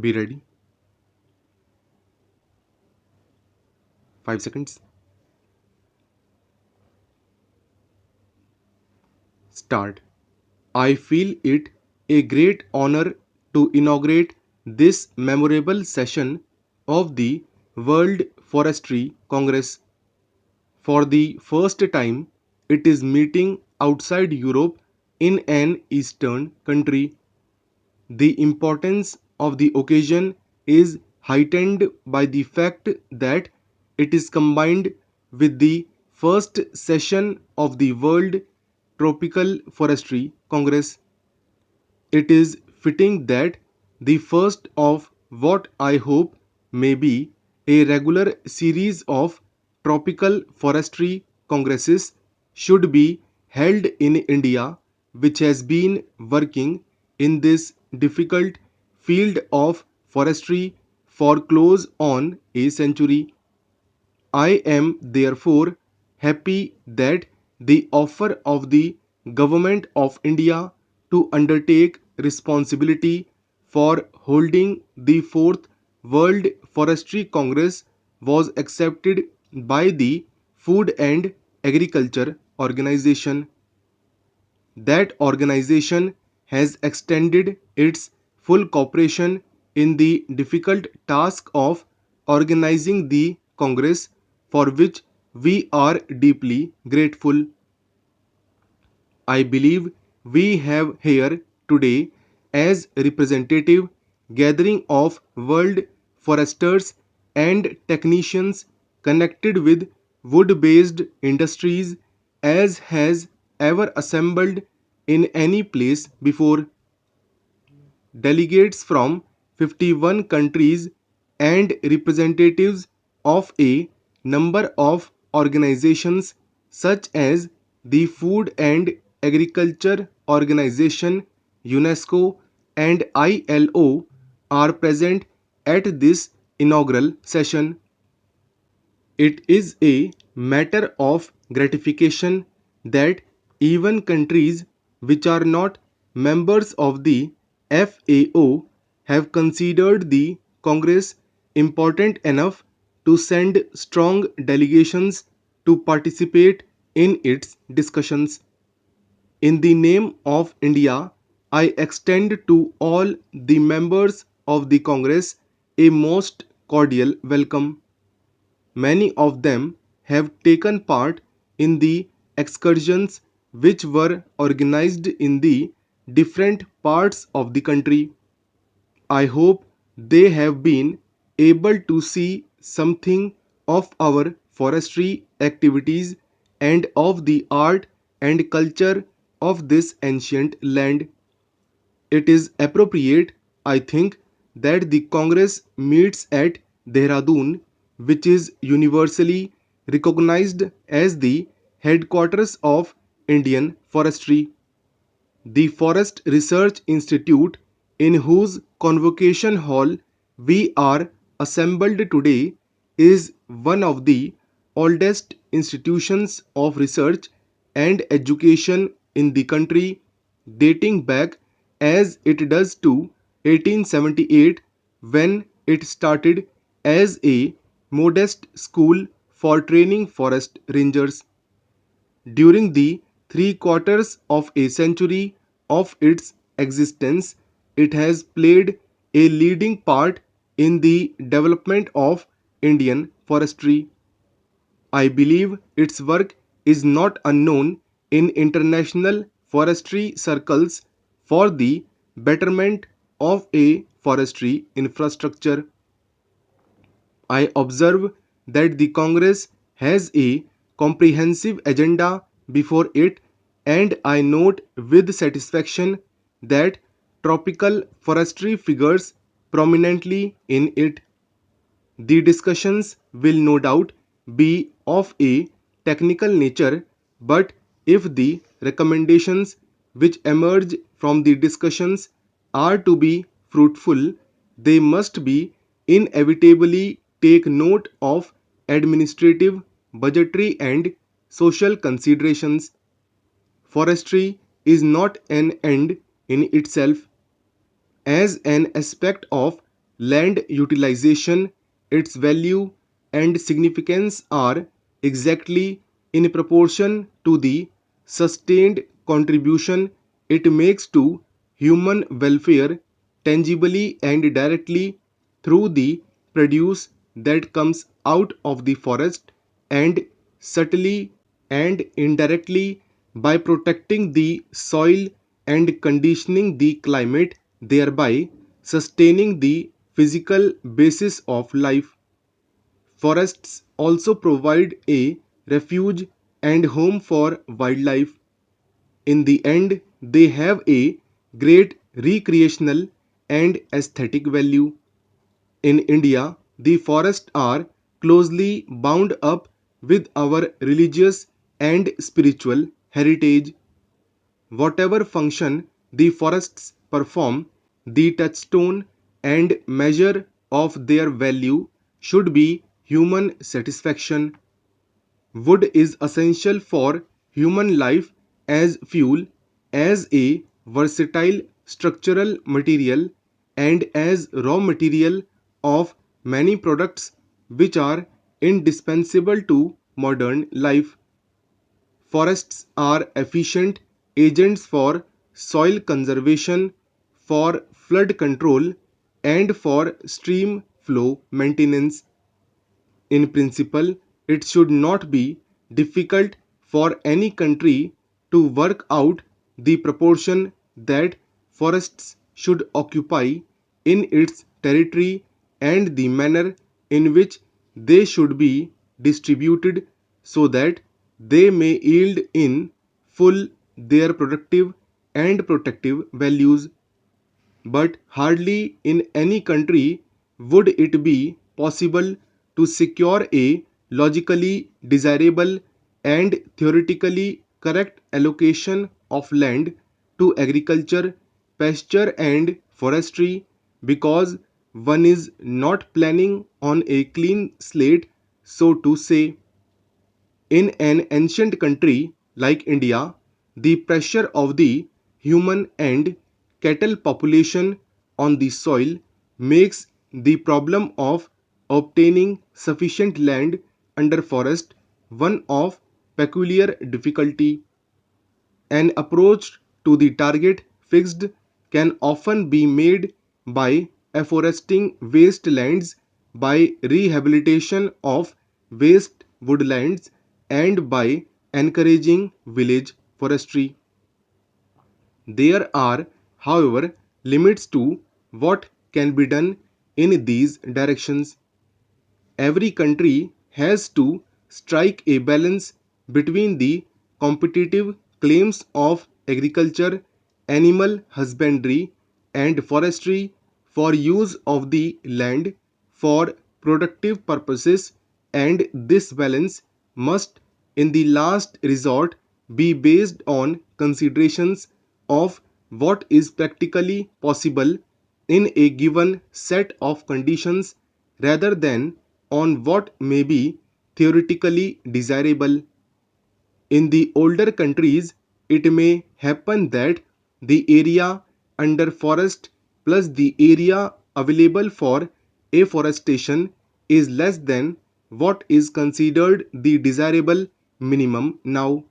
Be ready. 5 seconds. Start. I feel it a great honor to inaugurate this memorable session of the World Forestry Congress. For the first time, it is meeting outside Europe in an Eastern country. The importance of the occasion is heightened by the fact that it is combined with the first session of the World Tropical Forestry Congress. It is fitting that the first of what I hope may be a regular series of tropical forestry congresses should be held in India, which has been working in this difficult field of forestry for close on a century. I am therefore happy that the offer of the Government of India to undertake responsibility for holding the fourth World Forestry Congress was accepted by the Food and Agriculture Organization. That organization has extended its full cooperation in the difficult task of organizing the Congress, for which we are deeply grateful. I believe we have here today as representative gathering of world foresters and technicians connected with wood-based industries as has ever assembled in any place before. Delegates from 51 countries and representatives of a number of organizations such as the Food and Agriculture Organization, UNESCO, and ILO are present at this inaugural session. It is a matter of gratification that even countries which are not members of the FAO have considered the Congress important enough to send strong delegations to participate in its discussions. In the name of India, I extend to all the members of the Congress a most cordial welcome. Many of them have taken part in the excursions which were organized in the different parts of the country. I hope they have been able to see something of our forestry activities and of the art and culture of this ancient land. It is appropriate, I think, that the Congress meets at Dehradun, which is universally recognized as the headquarters of Indian forestry. The Forest Research Institute, in whose convocation hall we are assembled today, is one of the oldest institutions of research and education in the country, dating back as it does to 1878 when it started as a modest school for training forest rangers. During the three quarters of a century of its existence, it has played a leading part in the development of Indian forestry. I believe its work is not unknown in international forestry circles for the betterment of a forestry infrastructure. I observe that the Congress has a comprehensive agenda before it, and I note with satisfaction that tropical forestry figures prominently in it. The discussions will no doubt be of a technical nature, but if the recommendations which emerge from the discussions are to be fruitful, they must be inevitably take note of administrative, budgetary, and social considerations. Forestry is not an end in itself. As an aspect of land utilization, its value and significance are exactly in proportion to the sustained contribution it makes to human welfare tangibly and directly through the produce that comes out of the forest and subtly and indirectly by protecting the soil and conditioning the climate, thereby sustaining the physical basis of life. Forests also provide a refuge and home for wildlife. In the end, they have a great recreational and aesthetic value. In India, the forests are closely bound up with our religious and spiritual heritage. Whatever function the forests perform, the touchstone and measure of their value should be human satisfaction. Wood is essential for human life as fuel, as a versatile structural material, and as raw material of many products which are indispensable to modern life. Forests are efficient agents for soil conservation, for flood control, and for stream flow maintenance. In principle, it should not be difficult for any country to work out the proportion that forests should occupy in its territory and the manner in which they should be distributed so that they may yield in full their productive and protective values. But hardly in any country would it be possible to secure a logically desirable and theoretically correct allocation of land to agriculture, pasture, and forestry because one is not planning on a clean slate, so to say. In an ancient country like India, the pressure of the human and cattle population on the soil makes the problem of obtaining sufficient land under forest one of peculiar difficulty. An approach to the target fixed can often be made by afforesting wastelands, by rehabilitation of waste woodlands, and by encouraging village forestry. There are, however, limits to what can be done in these directions. Every country has to strike a balance between the competitive claims of agriculture, animal husbandry, and forestry for use of the land for productive purposes, and this balance must, in the last resort, be based on considerations of what is practically possible in a given set of conditions rather than on what may be theoretically desirable. In the older countries, it may happen that the area under forest plus the area available for afforestation is less than what is considered the desirable minimum now.